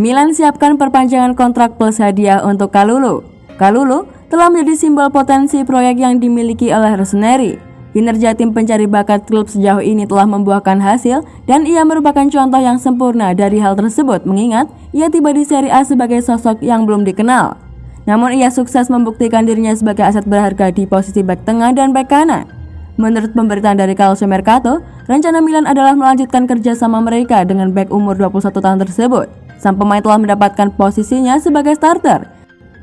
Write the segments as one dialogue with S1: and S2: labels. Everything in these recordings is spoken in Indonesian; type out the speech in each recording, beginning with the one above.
S1: Milan siapkan perpanjangan kontrak plus hadiah untuk Kalulu. Kalulu telah menjadi simbol potensi proyek yang dimiliki oleh Rossoneri. Kinerja tim pencari bakat klub sejauh ini telah membuahkan hasil dan ia merupakan contoh yang sempurna dari hal tersebut mengingat ia tiba di Serie A sebagai sosok yang belum dikenal. Namun ia sukses membuktikan dirinya sebagai aset berharga di posisi bek tengah dan bek kanan. Menurut pemberitaan dari Calcio Mercato, rencana Milan adalah melanjutkan kerjasama mereka dengan bek umur 21 tahun tersebut. Sang pemain telah mendapatkan posisinya sebagai starter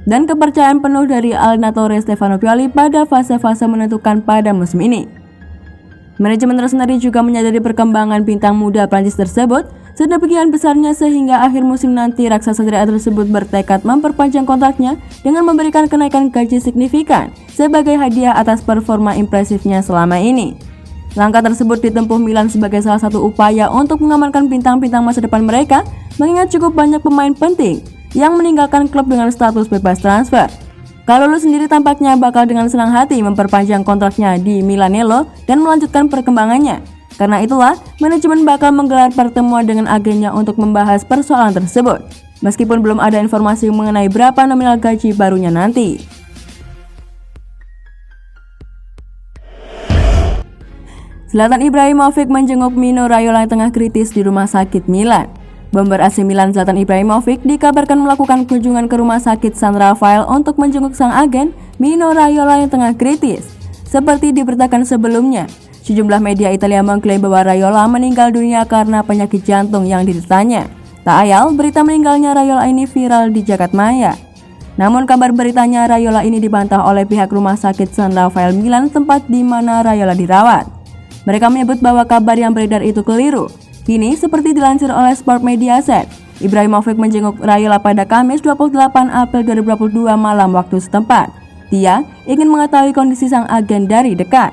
S1: dan kepercayaan penuh dari Allenatore Stefano Pioli pada fase-fase menentukan pada musim ini. Manajemen Rossoneri juga menyadari perkembangan bintang muda Prancis tersebut sedemikian besarnya sehingga akhir musim nanti raksasa Serie A tersebut bertekad memperpanjang kontraknya dengan memberikan kenaikan gaji signifikan sebagai hadiah atas performa impresifnya selama ini. Langkah tersebut ditempuh Milan sebagai salah satu upaya untuk mengamankan bintang-bintang masa depan mereka mengingat cukup banyak pemain penting yang meninggalkan klub dengan status bebas transfer. Kalulu sendiri tampaknya bakal dengan senang hati memperpanjang kontraknya di Milanello dan melanjutkan perkembangannya. Karena itulah, manajemen bakal menggelar pertemuan dengan agennya untuk membahas persoalan tersebut. Meskipun belum ada informasi mengenai berapa nominal gaji barunya nanti. Zlatan Ibrahimovic menjenguk Mino Raiola yang tengah kritis di rumah sakit Milan. Bomber AC Milan Zlatan Ibrahimovic dikabarkan melakukan kunjungan ke rumah sakit San Rafael untuk menjenguk sang agen Mino Raiola yang tengah kritis. Seperti diberitakan sebelumnya, sejumlah media Italia mengklaim bahwa Raiola meninggal dunia karena penyakit jantung yang dideritanya. Tak ayal, berita meninggalnya Raiola ini viral di jagat maya. Namun kabar beritanya Raiola ini dibantah oleh pihak rumah sakit San Rafael Milan tempat di mana Raiola dirawat. Mereka menyebut bahwa kabar yang beredar itu keliru. Kini, seperti dilansir oleh Sport Mediaset, Ibrahimovic menjenguk Raiola pada Kamis 28 April 2022 malam waktu setempat. Dia ingin mengetahui kondisi sang agen dari dekat.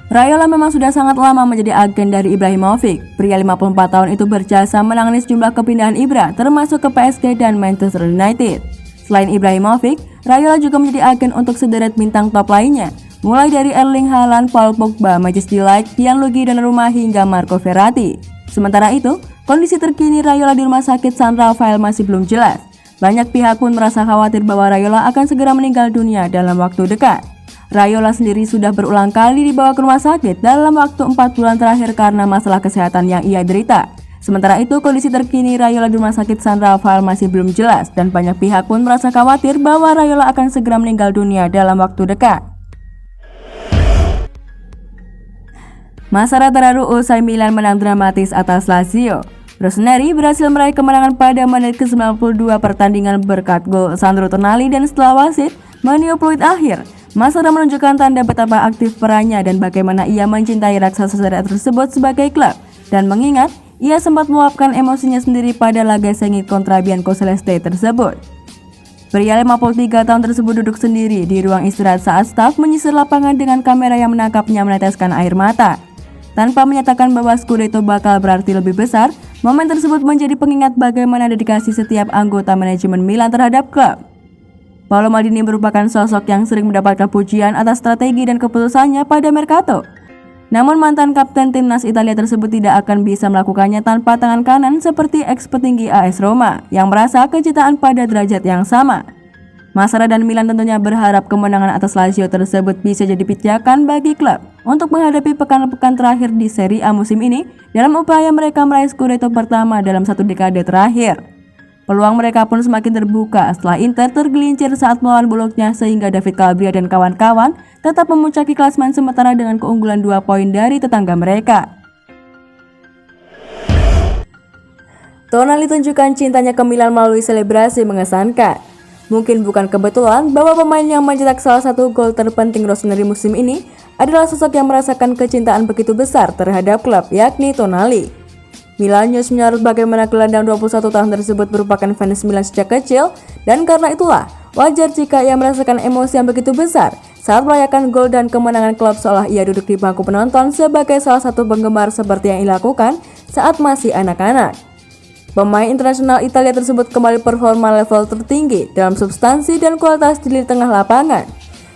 S1: Raiola memang sudah sangat lama menjadi agen dari Ibrahimovic. Pria 54 tahun itu berjasa menangani sejumlah kepindahan Ibra, termasuk ke PSG dan Manchester United. Selain Ibrahimovic, Raiola juga menjadi agen untuk sederet bintang top lainnya, mulai dari Erling Haaland, Paul Pogba, Matthijs de Ligt, Gianluigi Donnarumma hingga Marco Verratti. Sementara itu, kondisi terkini Raiola di rumah sakit San Rafael masih belum jelas. Banyak pihak pun merasa khawatir bahwa Raiola akan segera meninggal dunia dalam waktu dekat. Raiola sendiri sudah berulang kali dibawa ke rumah sakit dalam waktu 4 bulan terakhir karena masalah kesehatan yang ia derita. Sementara itu, kondisi terkini Raiola di rumah sakit San Rafael masih belum jelas dan banyak pihak pun merasa khawatir bahwa Raiola akan segera meninggal dunia dalam waktu dekat. Masa rata-rata usai Milan menang dramatis atas Lazio. Rossoneri berhasil meraih kemenangan pada menit ke-92 pertandingan berkat gol Sandro Tonali dan setelah wasit meniup peluit akhir. Masara menunjukkan tanda betapa aktif perannya dan bagaimana ia mencintai raksasa Serie A tersebut sebagai klub. Dan mengingat, ia sempat meluapkan emosinya sendiri pada laga sengit kontra Bianco Celeste tersebut. Pria 53 tahun tersebut duduk sendiri di ruang istirahat saat staf menyisir lapangan dengan kamera yang menangkapnya meneteskan air mata. Tanpa menyatakan bahwa Scudetto bakal berarti lebih besar, momen tersebut menjadi pengingat bagaimana dedikasi setiap anggota manajemen Milan terhadap klub. Paolo Maldini merupakan sosok yang sering mendapatkan pujian atas strategi dan keputusannya pada Mercato. Namun mantan kapten timnas Italia tersebut tidak akan bisa melakukannya tanpa tangan kanan seperti ex-petinggi AS Roma yang merasa kecintaan pada derajat yang sama. Masara dan Milan tentunya berharap kemenangan atas Lazio tersebut bisa jadi pijakan bagi klub untuk menghadapi pekan-pekan terakhir di Serie A musim ini dalam upaya mereka meraih Scudetto pertama dalam satu dekade terakhir. Peluang mereka pun semakin terbuka setelah Inter tergelincir saat melawan Bologna sehingga David Calabria dan kawan-kawan tetap memuncaki klasemen sementara dengan keunggulan 2 poin dari tetangga mereka. Tonali tunjukkan cintanya ke Milan melalui selebrasi mengesankan. Mungkin bukan kebetulan bahwa pemain yang mencetak salah satu gol terpenting Rossoneri musim ini adalah sosok yang merasakan kecintaan begitu besar terhadap klub, yakni Tonali. Milan News menyorot bagaimana gelandang 21 tahun tersebut merupakan fans Milan sejak kecil dan karena itulah wajar jika ia merasakan emosi yang begitu besar saat merayakan gol dan kemenangan klub seolah ia duduk di bangku penonton sebagai salah satu penggemar seperti yang dilakukan saat masih anak-anak. Pemain internasional Italia tersebut kembali performa level tertinggi dalam substansi dan kualitas di lini tengah lapangan.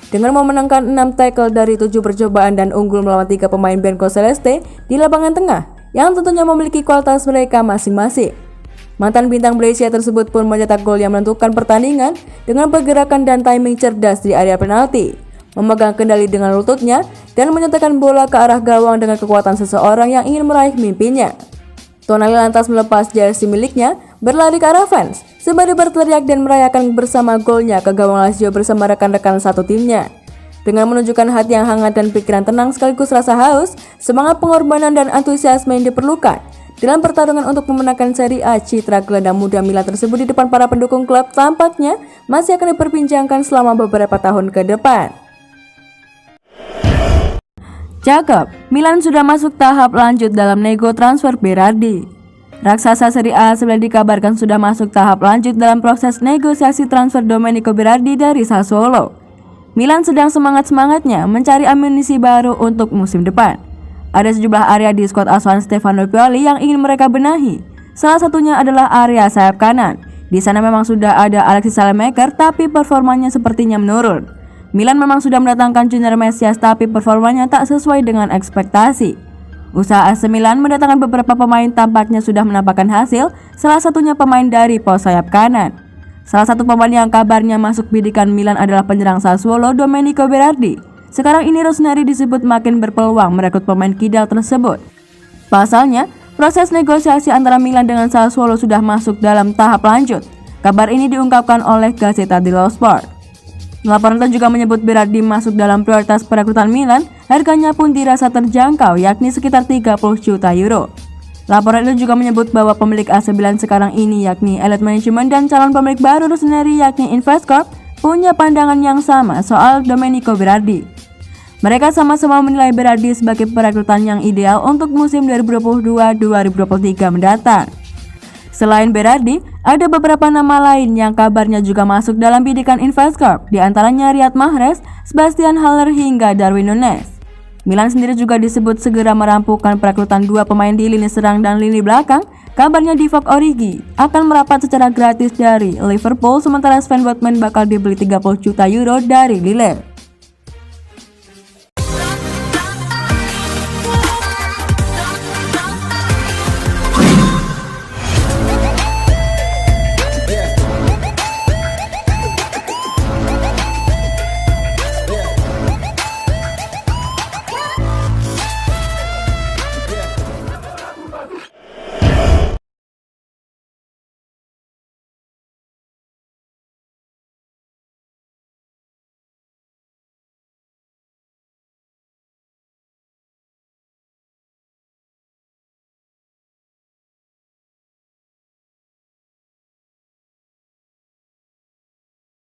S1: Dengan memenangkan 6 tackle dari 7 percobaan dan unggul melawan 3 pemain Bianco Celeste di lapangan tengah yang tentunya memiliki kualitas mereka masing-masing. Mantan bintang Brescia tersebut pun mencetak gol yang menentukan pertandingan dengan pergerakan dan timing cerdas di area penalti, memegang kendali dengan lututnya dan menyentakkan bola ke arah gawang dengan kekuatan seseorang yang ingin meraih mimpinya. Tonali lantas melepas jersey miliknya, berlari ke arah fans, sembari berteriak dan merayakan bersama golnya ke gawang Lazio bersama rekan-rekan satu timnya. Dengan menunjukkan hati yang hangat dan pikiran tenang sekaligus rasa haus, semangat pengorbanan dan antusiasme yang diperlukan dalam pertarungan untuk memenangkan Serie A, citra gelandang muda Milan tersebut di depan para pendukung klub tampaknya masih akan diperbincangkan selama beberapa tahun ke depan. Cakep, Milan sudah masuk tahap lanjut dalam nego transfer Berardi. Raksasa Serie A sebelah dikabarkan sudah masuk tahap lanjut dalam proses negosiasi transfer Domenico Berardi dari Sassuolo. Milan sedang semangat-semangatnya mencari amunisi baru untuk musim depan. Ada sejumlah area di skuad asuhan Stefano Pioli yang ingin mereka benahi. Salah satunya adalah area sayap kanan. Di sana memang sudah ada Alexis Salemaker, tapi performanya sepertinya menurun. Milan memang sudah mendatangkan Junior Mesias, tapi performanya tak sesuai dengan ekspektasi. Usaha AC Milan mendatangkan beberapa pemain tampaknya sudah menampakkan hasil, salah satunya pemain dari pos sayap kanan. Salah satu pemain yang kabarnya masuk bidikan Milan adalah penyerang Sassuolo Domenico Berardi. Sekarang ini Rossoneri disebut makin berpeluang merekrut pemain kidal tersebut. Pasalnya, proses negosiasi antara Milan dengan Sassuolo sudah masuk dalam tahap lanjut. Kabar ini diungkapkan oleh Gazzetta dello Sport. Laporan itu juga menyebut Berardi masuk dalam prioritas perekrutan Milan, harganya pun dirasa terjangkau yakni sekitar 30 juta euro. Laporan itu juga menyebut bahwa pemilik AC Milan sekarang ini yakni Elite Management dan calon pemilik baru Rossoneri yakni Investcorp punya pandangan yang sama soal Domenico Berardi. Mereka sama-sama menilai Berardi sebagai perekrutan yang ideal untuk musim 2022-2023 mendatang. Selain Berardi, ada beberapa nama lain yang kabarnya juga masuk dalam bidikan Investcorp, di antaranya Riyad Mahrez, Sebastian Haller hingga Darwin Núñez. Milan sendiri juga disebut segera merampungkan perekrutan dua pemain di lini serang dan lini belakang. Kabarnya Divock Origi akan merapat secara gratis dari Liverpool, sementara Sven Botman bakal dibeli 30 juta euro dari Lille.